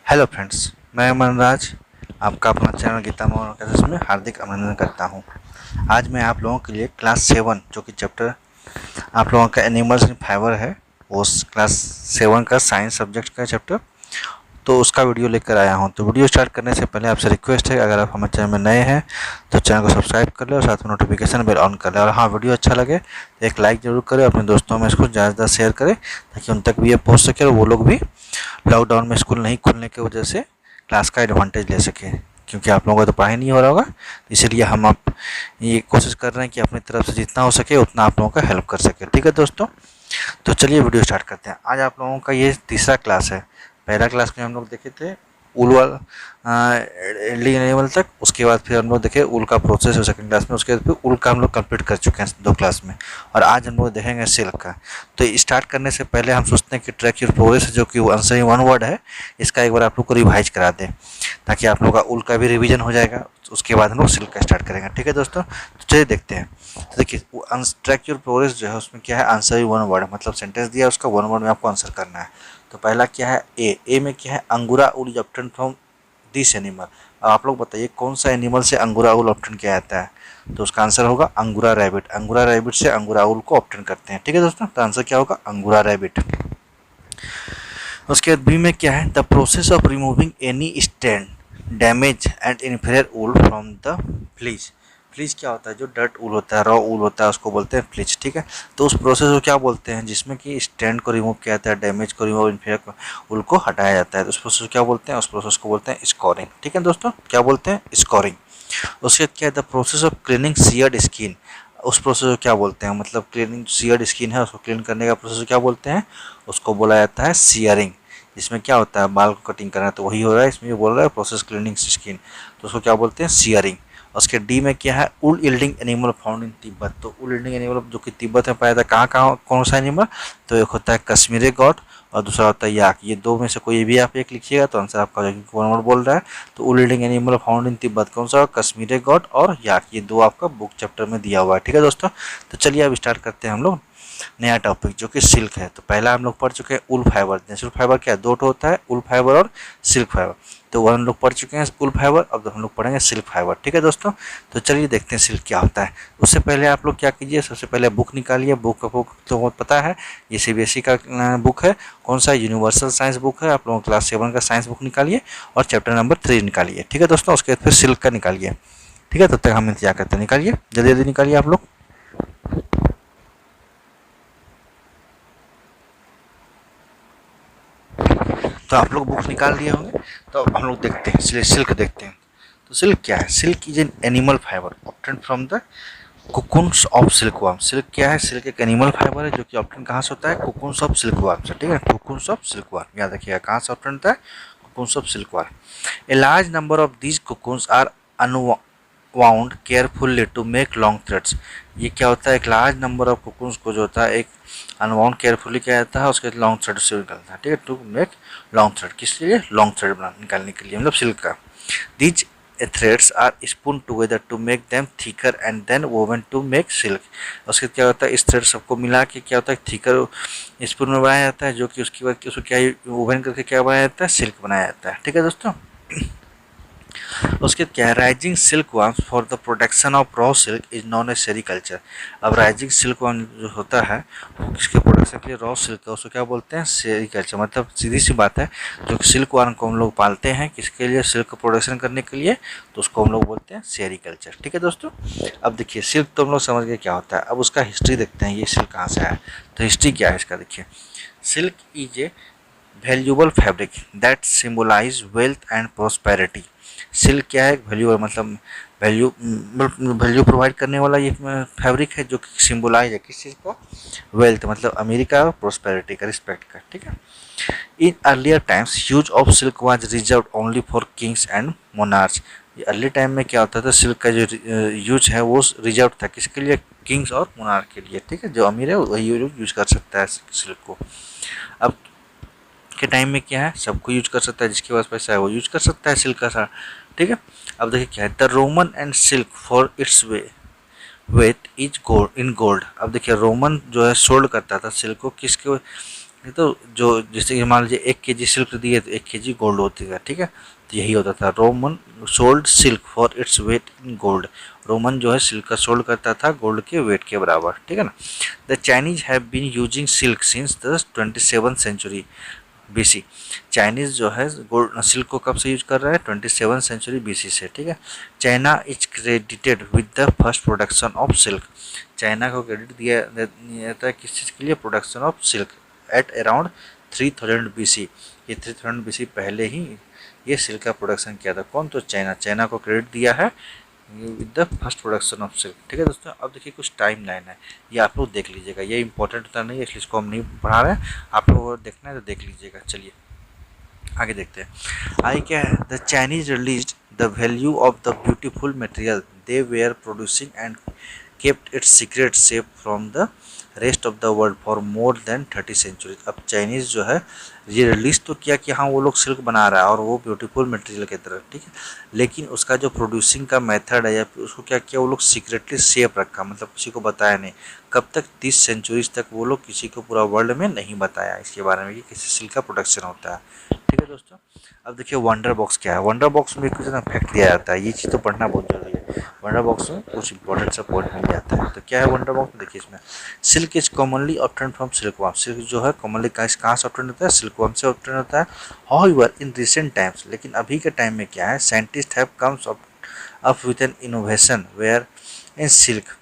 Hello friends, मैं मनराज आपका अपना चैनल गीता मोहन कैसेस में हार्दिक अभिनंदन करता हूं। आज मैं आप लोगों के लिए क्लास 7 जो कि चैप्टर आप लोगों का एनिमल्स इन फाइबर है, उस क्लास 7 का साइंस सब्जेक्ट का चैप्टर, तो उसका वीडियो लेकर आया हूं। तो वीडियो स्टार्ट करने से पहले आपसे रिक्वेस्ट है, अगर आप हमारे चैनल में नए हैं तो चैनल को सब्सक्राइब कर लें और साथ में नोटिफिकेशन बेल ऑन कर लें। और हाँ, वीडियो अच्छा लगे तो एक लाइक ज़रूर करें, अपने दोस्तों में इसको ज़्यादा शेयर करें ताकि उन तक भी ये पहुँच सके और वो लोग भी लॉकडाउन में स्कूल नहीं खुलने की वजह से क्लास का एडवांटेज ले सके, क्योंकि आप लोगों का तो पढ़ाई नहीं हो रहा होगा। इसीलिए हम आप ये कोशिश कर रहे हैं कि अपनी तरफ से जितना हो सके उतना आप लोगों का हेल्प कर सके। ठीक है दोस्तों, तो चलिए वीडियो स्टार्ट करते हैं। आज आप लोगों का ये तीसरा क्लास है। पहला क्लास में हम लोग देखे थे उल वाल एंडली एनिमल तक, उसके बाद फिर हम लोग देखे उल का प्रोसेस है सेकंड क्लास में, उसके बाद फिर उल का हम लोग कंप्लीट कर चुके हैं 2 क्लास में, और आज हम लोग देखेंगे सिल्क का। तो स्टार्ट करने से पहले हम सोचते हैं कि ट्रैक योर प्रोग्रेस जो कि आंसर वन वर्ड है, इसका एक बार आप लोग को रिवाइज करा दें ताकि आप लोग का उल का भी रिवीजन हो जाएगा। उसके बाद हम लोग सिल्क का स्टार्ट करेंगे। ठीक है दोस्तों, तो चलिए देखते हैं। तो देखिए, ट्रैक योर प्रोग्रेस जो है उसमें क्या है, आंसर वन वर्ड, मतलब सेंटेंस दिया उसका वन वर्ड में आपको आंसर करना है। तो पहला क्या है, ए में क्या है, अंगूरा उल is obtained from this animal. अब आप लोग बताइए कौन सा एनिमल से अंगूरा उल ऑब्टेन किया जाता है, तो उसका आंसर होगा अंगूरा रैबिट। अंगूरा रैबिट से अंगूरा उल को ऑब्टेन करते हैं। ठीक है दोस्तों, तो आंसर क्या होगा, अंगूरा रैबिट। उसके बाद बी में क्या है, the process of removing any stand damage and inferior wool from the fleas. Fleas क्या होता है, जो डर्ट वूल होता है, रॉ वूल होता है, उसको बोलते हैं फ्लीज। ठीक है, तो उस प्रोसेस को क्या बोलते हैं जिसमें कि स्टैंड को रिमूव किया जाता है, डैमेज को रिमूव, इन्फीरियर वूल को हटाया जाता है, तो उस प्रोसेस को क्या बोलते हैं, उस प्रोसेस को बोलते हैं स्कोरिंग। ठीक है दोस्तों, क्या बोलते हैं, स्कोरिंग। उसके बाद क्या है, the process of cleaning seared skin. उस प्रोसेस को क्या बोलते हैं, मतलब क्लीनिंग सीयर्ड स्किन है उसको क्लीन करने का प्रोसेस क्या बोलते हैं, उसको बोला जाता है सीयरिंग। इसमें क्या होता है, बाल को कटिंग करना, तो वही हो रहा है इसमें, ये बोल रहा है प्रोसेस क्लीनिंग स्किन, तो उसको क्या बोलते हैं, सीयरिंग। उसके डी में क्या है, wool yielding animal found in Tibet. तो उल यील्डिंग एनिमल जो कि तिब्बत में पाया जाता है, कहाँ कहाँ कौन सा एनिमल, तो एक होता है कश्मीरी गॉट और दूसरा होता है याक। ये दो में से कोई भी आप एक लिखिएगा तो आंसर आपका हो जाएगा, कौन वर्ड बोल रहा है। तो wool yielding animal found in Tibet कौन सा, कश्मीरी गॉट और याक, ये दो आपका बुक चैप्टर में दिया हुआ है। ठीक है दोस्तों, तो चलिए अब स्टार्ट करते हैं हम लोग नया टॉपिक जो कि सिल्क है। तो पहला हम लोग पढ़ चुके हैं उल फाइबर। नेचुरल फाइबर क्या है, दो होता है, उल फाइबर और सिल्क फाइबर। तो वो हम लोग पढ़ चुके हैं उल फाइबर, अब हम लोग पढ़ेंगे सिल्क फाइबर। ठीक है दोस्तों, तो चलिए देखते हैं सिल्क क्या होता है। उससे पहले आप लोग क्या कीजिए, सबसे पहले बुक निकालिए। बुक तो बहुत पता है, ये सीबीएसई का बुक है। कौन सा, यूनिवर्सल साइंस बुक है। आप लोगों क्लास 7 का साइंस बुक निकालिए और चैप्टर नंबर 3 निकालिए। ठीक है दोस्तों, उसके बाद फिर सिल्क का निकालिए। ठीक है, तब तक हम इंतजार करते हैं, निकालिए जल्दी जल्दी निकालिए आप लोग। तो आप लोग बुक निकाल लिए होंगे, तो हम लोग देखते हैं सिल्क देखते हैं। तो सिल्क क्या है, silk is an animal fibre obtain from the cocoons of silkworm. Silk क्या है, सिल्क एक एनिमल फाइबर है जो कि ऑब्टेन कहाँ से होता है, कोकून्स ऑफ सिल्कवर्म से। ठीक है, कोकून्स ऑफ सिल्कवर्म याद रखिएगा, कहाँ से ऑब्टेन होता है, cocoons of silkworm. A large number of these cocoons are unwound carefully to make long threads. ये क्या होता है, एक लार्ज नंबर ऑफ कोकून्स को जो होता है एक अनवाउंड केयरफुली किया जाता है, उसके लॉन्ग थ्रेड से निकलता है। ठीक है, टू मेक लॉन्ग थ्रेड, किस लिए, लॉन्ग थ्रेड निकालने के लिए, मतलब सिल्क का। These threads are spun together to make them thicker and then woven to make silk. उसके क्या होता है, इस थ्रेड सबको मिला के क्या होता है, थिकर स्पून में बनाया जाता है, जो कि उसके बाद उसको क्या वोवन करके क्या बनाया जाता है, सिल्क बनाया जाता है। ठीक है दोस्तों, उसके क्या है, rising silk worms for the production of raw silk is known as sericulture. अब राइजिंग सिल्क वर्म जो होता है वो किसके प्रोडक्शन के लिए, रॉ सिल्क का, उसको क्या बोलते हैं, सेरीकल्चर। मतलब सीधी सी बात है, जो सिल्क वर्म को हम लोग पालते हैं किसके लिए, सिल्क प्रोडक्शन करने के लिए, तो उसको हम लोग बोलते हैं सेरीकल्चर। ठीक है दोस्तों, अब देखिए सिल्क तो हम लोग समझ गए क्या होता है। अब उसका हिस्ट्री देखते हैं, ये सिल्क कहाँ से आया। तो हिस्ट्री क्या है इसका, देखिए, silk is a valuable fabric that symbolize wealth and prosperity. Silk क्या है, वैल्यू, मतलब वैल्यू प्रोवाइड करने वाला ये फैब्रिक है जो कि सिम्बलाइज है किस चीज़ को, वेल्थ, मतलब अमीरी का और प्रोस्पेरिटी का, रिस्पेक्ट का। ठीक है, in earlier times use of silk was reserve only for Kings and monarch. Early time में क्या होता था, सिल्क का जो यूज है वो रिजर्व था किसके लिए, किंग्स और मोनार्च के लिए। ठीक है, जो अमीर है वही यूज कर सकता है सिल्क को। अब के टाइम में क्या है, सबको यूज कर सकता है, जिसके पास पैसा है वो यूज कर सकता है सिल्क का सारा। ठीक है, अब देखिए क्या है, the Roman and silk for its weight is gold in gold. अब देखिए रोमन जो है सोल्ड करता था सिल्क को किसके ये तो जो जैसे कि मान लीजिए 1 kg सिल्क दिए तो 1 kg गोल्ड होती है, ठीक है। तो यही होता था, Roman sold silk for its weight in gold. Roman जो है सिल्क का सोल्ड करता था गोल्ड के वेट के बराबर, ठीक है ना। The Chinese have been using silk since the 27th century BC. Chinese जो है गोल्ड सिल्क को कब से यूज कर रहा है, 27th सेंचुरी बीसी से, ठीक है। China is credited with the first production of silk. China को क्रेडिट दिया जाता है किस चीज़ के लिए, production of silk at around 3000 BC. ये 3000 बीसी पहले ही ये सिल्क का प्रोडक्शन किया था। कौन, तो चाइना। चाइना को क्रेडिट दिया है with the first production of silk, ठीक है दोस्तों। अब देखिए कुछ टाइम लाइन है, ये आप लोग देख लीजिएगा, ये इंपॉर्टेंट होता नहीं है इसलिए इसको हम नहीं पढ़ा रहे हैं, आप लोगों को देखना है तो देख लीजिएगा। चलिए आगे देखते हैं। आई क्या है, the Chinese release the value of the beautiful material they were producing and kept its secret safe from the rest of the world for more than 30 centuries. अब चाइनीज़ जो है ये रिलीज तो किया कि हाँ वो लोग सिल्क बना रहा है और वो ब्यूटीफुल मटेरियल की तरह, ठीक है, लेकिन उसका जो प्रोड्यूसिंग का मेथड है या फिर उसको क्या किया, वो लोग सीक्रेटली सेफ रखा, मतलब किसी को बताया नहीं। कब तक, 30 सेंचुरीज तक वो लोग किसी को पूरा वर्ल्ड में नहीं बताया इसके बारे में कि किसी सिल्क का प्रोडक्शन होता है, ठीक है दोस्तों। अब देखिए वंडर बॉक्स क्या है। वंडर बॉक्स में कुछ ना फैक्ट दिया जाता है, ये चीज़ तो पढ़ना बहुत जरूरी है। वंडर बॉक्स में कुछ इंपॉर्टेंट सा पॉइंट मिल जाता है। तो क्या है वंडर बॉक्स में, देखिए इसमें silk is commonly obtained from silkworm. Silk जो है कॉमनली कहाँ से ऑब्टेन्ड होता है, सिल्कवर्म से ऑब्टेन्ड होता है। हाउएवर इन रिसेंट टाइम्स, लेकिन अभी के टाइम में क्या है, scientist have comes up with an innovation where in silk.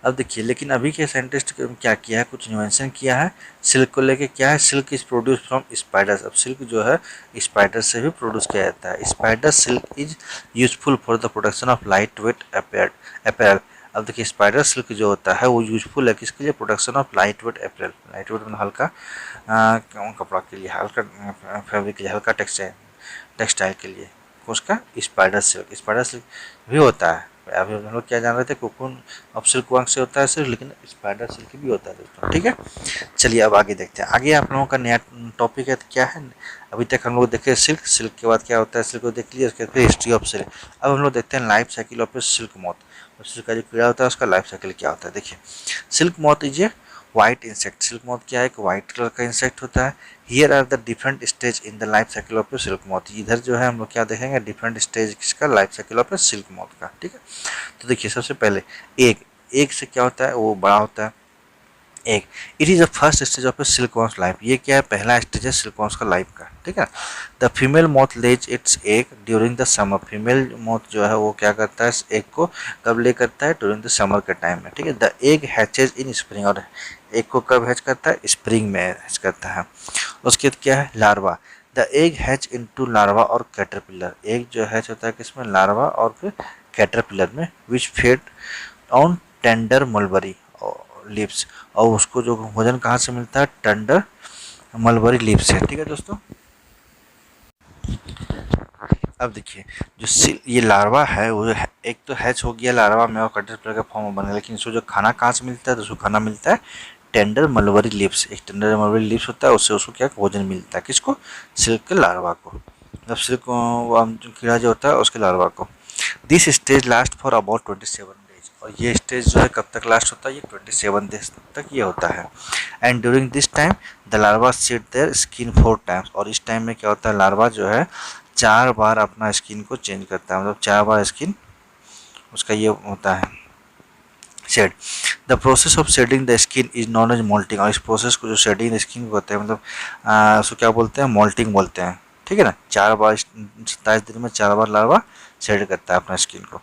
अब देखिए लेकिन अभी के साइंटिस्ट क्या किया है, कुछ इन्वेंशन किया है सिल्क को लेके। क्या है, silk is produce from spiders. अब सिल्क जो है स्पाइडर से भी प्रोड्यूस किया जाता है। Spider silk is useful for the production of light weight apparel. अब देखिए स्पाइडर सिल्क जो होता है वो यूजफुल है किसके लिए, production of light weight apparel. Light weight मतलब हल्का कपड़ा के लिए, हल्का फैब्रिक के लिए, हल्का टेक्सटाइल के लिए। उसका स्पाइडर सिल्क भी होता है। अभी हम लोग क्या जान रहे थे, कोकून अब सिल्क वर्म से होता है सिर्फ, लेकिन स्पाइडर सिल्क भी होता है दोस्तों, ठीक है। चलिए अब आगे देखते हैं। आगे आप लोगों का नया टॉपिक है, तो क्या है, अभी तक हम लोग देखे सिल्क, सिल्क के बाद क्या होता है, सिल्क को देख लिया, उसके बाद हिस्ट्री ऑफ सिल्क। अब हम लोग देखते हैं life cycle of silk moth. Silk का जो कीड़ा होता है उसका लाइफ साइकिल क्या होता है। देखिए silk moth is a white insect. Silk moth क्या है, एक व्हाइट कलर का इंसेक्ट होता है। Here are the different stage in the life cycle of a silk moth. इधर जो है हम लोग क्या देखेंगे, डिफरेंट स्टेज किसका, life cycle of a silk moth का, ठीक है। तो देखिए सबसे पहले एक से क्या होता है, वो बड़ा होता है एक। It is the first stage of a silk worms life. ये क्या है, पहला स्टेज है सिल्क वर्म्स का लाइफ का, ठीक है। The female moth Lay's it's egg during the summer. Female moth जो है वो क्या करता है, एग को कब ले करता है, ड्यूरिंग द समर के टाइम में, ठीक है। The egg hatches in spring. और एग को कब हैच करता है, स्प्रिंग में हैच करता है। उसके बाद क्या है, larva. The egg hatch into larva और कैटरपिलर। एग जो हैच होता है किसमें, लार्वा और फिर कैटरपिलर में, which fed on tender mulberry leaves. और उसको जो भोजन कहाँ से मिलता है, टेंडर मलबरी लीव्स से, ठीक है दोस्तों। अब देखिए जो ये लार्वा है वो एक तो हैच हो गया लार्वा में और कैटरपिलर का फॉर्म में बना, लेकिन इसको जो खाना कहाँ से मिलता है, तो उसको खाना मिलता है टेंडर मलबरी लीव्स। एक टेंडर मलबरी लीव्स होता है, उससे उसको क्या भोजन मिलता है, किसको, सिल्क के लार्वा को। मतलब सिल्क कीड़ा जो होता है उसके लार्वा को। This stage last for about 27 days. और ये स्टेज जो है कब तक लास्ट होता है, ये 27 डेज तक ये होता है। And during this time the larva shade their skin 4 times. और इस टाइम में क्या होता है, लार्वा जो है 4 बार अपना स्किन को चेंज करता है, मतलब 4 बार स्किन उसका ये होता है shed. The process of shedding the skin is known as moulting. और इस प्रोसेस को जो शेडिंग स्किन को होता है, मतलब उसको क्या बोलते हैं, मोल्टिंग बोलते हैं, ठीक है ना। 4 बार 27 दिन में 4 बार लार्वा शेड करता है अपना स्किन को।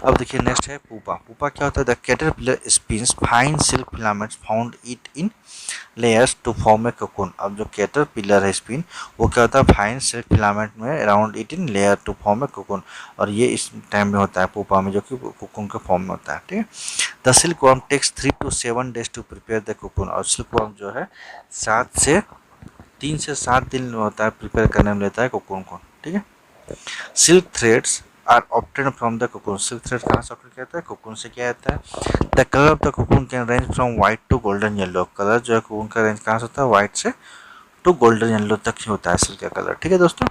अब देखिए नेक्स्ट है पुपा। पुपा क्या होता है, the caterpillar spins fine silk filaments found it in layers to form a cocoon. अब जो कैटरपिलर है स्पिन, वो क्या होता है, फाइन सिल्क फिलामेंट में around it in layer to form a cocoon. और ये इस टाइम में होता है पुपा में, जो कि कोकून के फॉर्म में होता है, ठीक है। The silk worm takes 3 to 7 days to prepare the cocoon. और सिल्क वर्म जो है 3 से 7 दिन होता है प्रिपेयर करने में लेता है कोकून को, ठीक है। Silk threads are obtained from the cocoon. Silk thread कहाँ से ऑब्टेन किया जाता है, कोकून से किया जाता है। The colour of the cocoon can range from white to golden yellow. Colour जो है कोकून का रेंज कहाँ से होता है, व्हाइट से टू गोल्डन येलो तक ही होता है सिल्क का कलर, ठीक है दोस्तों।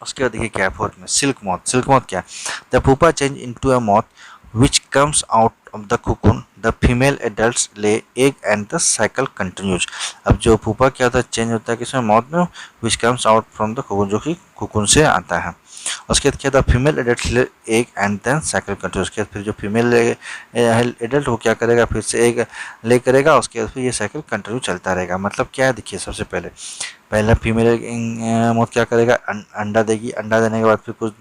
उसके बाद देखिए क्या है फोर्थ में, सिल्क मॉथ। सिल्क मॉथ क्या है, the pupa change into a moth which comes out of the cocoon, the female adults lay egg and the cycle continues. अब जो pupa क्या होता है चेंज होता है किसमें मौत में, which comes out from the cocoon, जो कि cocoon से आता है। उसके बाद क्या था female adult lay egg and then cycle continues. उसके बाद फिर जो फीमेल एडल्ट वो क्या करेगा फिर से एग ले करेगा, उसके बाद फिर ये साइकिल कंटिन्यू चलता रहेगा। मतलब क्या है देखिए, सबसे पहले पहला फीमेल मौत क्या करेगा अंडा देगी, अंडा देने के बाद फिर कुछ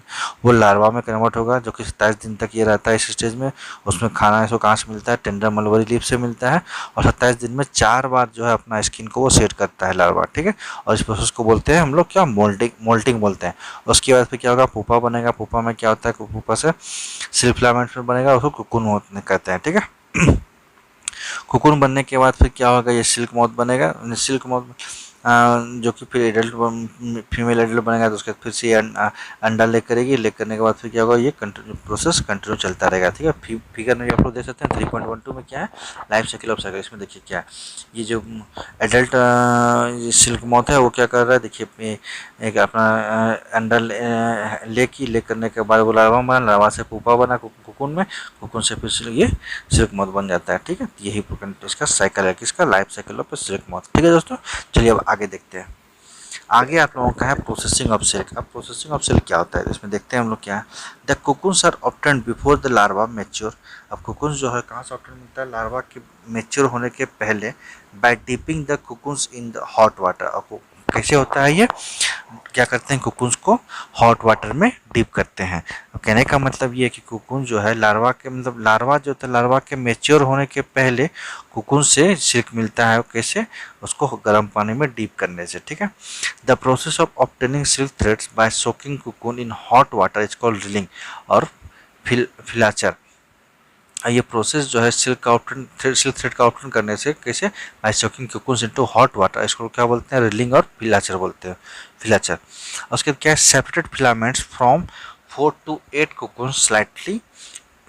वो लार्वा में कन्वर्ट होगा जो कि 27 दिन तक ये रहता है इस स्टेज में। उसमें खाना इसको कहाँ से मिलता है, टेंडर मलबरी लीफ से मिलता है। और 27 दिन में 4 बार जो है अपना स्किन को वो सेट करता है लार्वा, ठीक है। और इस प्रोसेस को बोलते हैं हम लोग क्या, मोल्टिंग बोलते हैं। उसके बाद फिर क्या होगा पुपा बनेगा, पुपा में क्या होता है पुपा से सिल्क फिलामेंट में बनेगा, उसको कुकुन कहते हैं, ठीक है। कुकुन बनने के बाद फिर क्या होगा, ये सिल्क मौत बनेगा। सिल्क मौत जो कि फिर एडल्ट फीमेल एडल्ट बनेगा, तो उसके बाद फिर से अंडा ले करेगी, ले करने के बाद फिर क्या होगा, ये प्रोसेस कंटिन्यू चलता रहेगा, ठीक है। फिगर में आप लोग देख सकते हैं 3.12 में क्या है लाइफ साइकिल ऑफ साइकिल। इसमें देखिए क्या है, ये जो एडल्ट सिल्क मौत है वो क्या कर रहा है, देखिए एक अपना अंडा ले करने के बाद वो लार्वा बना, लार्वा से पुपा बना कुकुन में, कुकुन से फिर ये सिल्क मौत बन जाता है, ठीक है। यही इसका साइकिल है, किसका, लाइफ साइकिल ऑफ सिल्क मौत, ठीक है दोस्तों। चलिए अब आगे देखते हैं। आगे आप लोगों का है प्रोसेसिंग ऑफ सिल्क। अब प्रोसेसिंग ऑफ सिल्क क्या होता है इसमें देखते हैं हम लोग क्या है। The cocoons are obtained before the larva mature. अब कुकुन्स जो है कहाँ से ऑब्टेन मिलता है, लार्वा के मैच्योर होने के पहले, by dipping the cocoons in the hot water. अब कैसे होता है ये, क्या करते हैं कुकुन्स को हॉट वाटर में डिप करते हैं। कहने का मतलब ये है कि कुकुन जो है लार्वा के, मतलब लार्वा जो होता है लार्वा के मैच्योर होने के पहले कुकुन से सिल्क मिलता है, कैसे, उसको गर्म पानी में डीप करने से, ठीक है। The process of obtaining silk threads by soaking cocoon in hot water is called reeling और फिलाचर। ये प्रोसेस जो है सिल्क थ्रेड का ऑप्शन करने से, कैसे, by soaking cocoons into hot water, इसको क्या बोलते हैं, रीलिंग और फिलाचर बोलते हैं, फिलाचर। उसके बाद क्या है, separated filaments from 4 to 8 cocoons slightly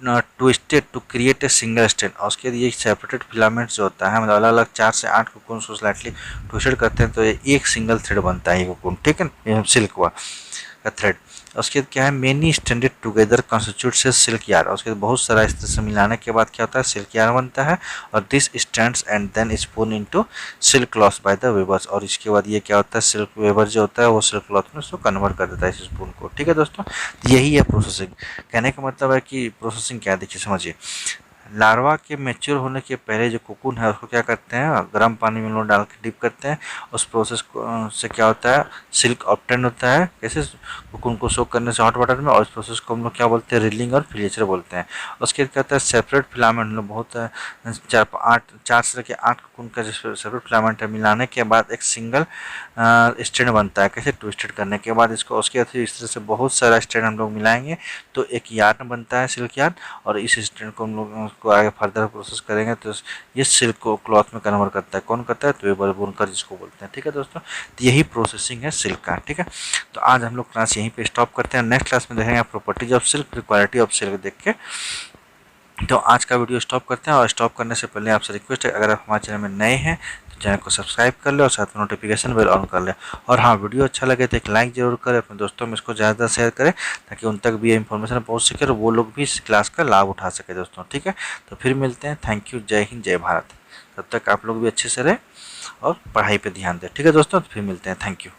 twisted to create a single strand. और उसके बाद ये सेपरेटेड फिलामेंट्स जो होता है, मतलब अलग अलग 4 से 8 कोकून्स को स्लाइटली ट्विस्टेड करते हैं तो ये एक सिंगल थ्रेड बनता है ये कोकून, ठीक है, सिल्क हुआ का थ्रेड। उसके बाद क्या है, मेनी स्टैंडेड टुगेदर कॉन्स्टिट्यूट से सिल्क यार। उसके बाद बहुत सारा इस तरह से मिलाने के बाद क्या होता है, सिल्क यार बनता है। और this stands and then spun into silk cloth by the weavers. और इसके बाद ये क्या होता है, सिल्क वेवर जो होता है वो सिल्क क्लॉथ में उसको कन्वर्ट कर देता है इस स्पून को, ठीक है दोस्तों। यही है प्रोसेसिंग। कहने का मतलब है कि प्रोसेसिंग क्या है, देखिए समझिए। लार्वा के मैच्योर होने के पहले जो कोकून है उसको क्या करते हैं, गर्म पानी में लोग डाल के डिप करते हैं। उस प्रोसेस से क्या होता है, सिल्क ऑब्टेन होता है, कैसे, कोकून को सोक करने से हॉट वाटर में। और इस प्रोसेस को हम लोग क्या बोलते हैं, रीलिंग और फिलेचर बोलते हैं। उसके क्या होता है, सेपरेट फिलामेंट, लोग बहुत 4 से लेकर 8 कोकून का जो सेपरेट फिलामेंट है मिलाने के बाद एक सिंगल स्ट्रैंड बनता है, कैसे, ट्विस्टेड करने के बाद इसको। उसके बाद इस तरह से बहुत सारा स्ट्रैंड हम लोग मिलाएंगे तो एक यार्न बनता है, सिल्क यार्न। और इस स्ट्रैंड को हम लोग को आगे फर्दर प्रोसेस करेंगे तो ये सिल्क को क्लॉथ में कन्वर्ट करता है, कौन करता है, तो वेबर बुनकर जिसको बोलते हैं, ठीक है दोस्तों। तो यही प्रोसेसिंग है सिल्क का, ठीक है। तो आज हम लोग क्लास यहीं पे स्टॉप करते हैं, नेक्स्ट क्लास में देखेंगे प्रॉपर्टीज ऑफ सिल्क, फिर क्वालिटी ऑफ सिल्क देख के। तो आज का वीडियो स्टॉप करते हैं। और स्टॉप करने से पहले आपसे रिक्वेस्ट है, अगर आप हमारे चैनल में नए हैं तो चैनल को सब्सक्राइब कर ले और साथ में नोटिफिकेशन बेल ऑन कर ले। और हाँ, वीडियो अच्छा लगे तो एक लाइक जरूर करें, अपने दोस्तों में इसको ज़्यादा शेयर करें ताकि उन तक भी ये इन्फॉर्मेशन पहुँच सके और वो लोग भी इस क्लास का लाभ उठा सके दोस्तों, ठीक है। तो फिर मिलते हैं, थैंक यू, जय हिंद, जय भारत। तब तक आप लोग भी अच्छे से रहें और पढ़ाई पर ध्यान दें, ठीक है दोस्तों। तो फिर मिलते हैं, थैंक यू।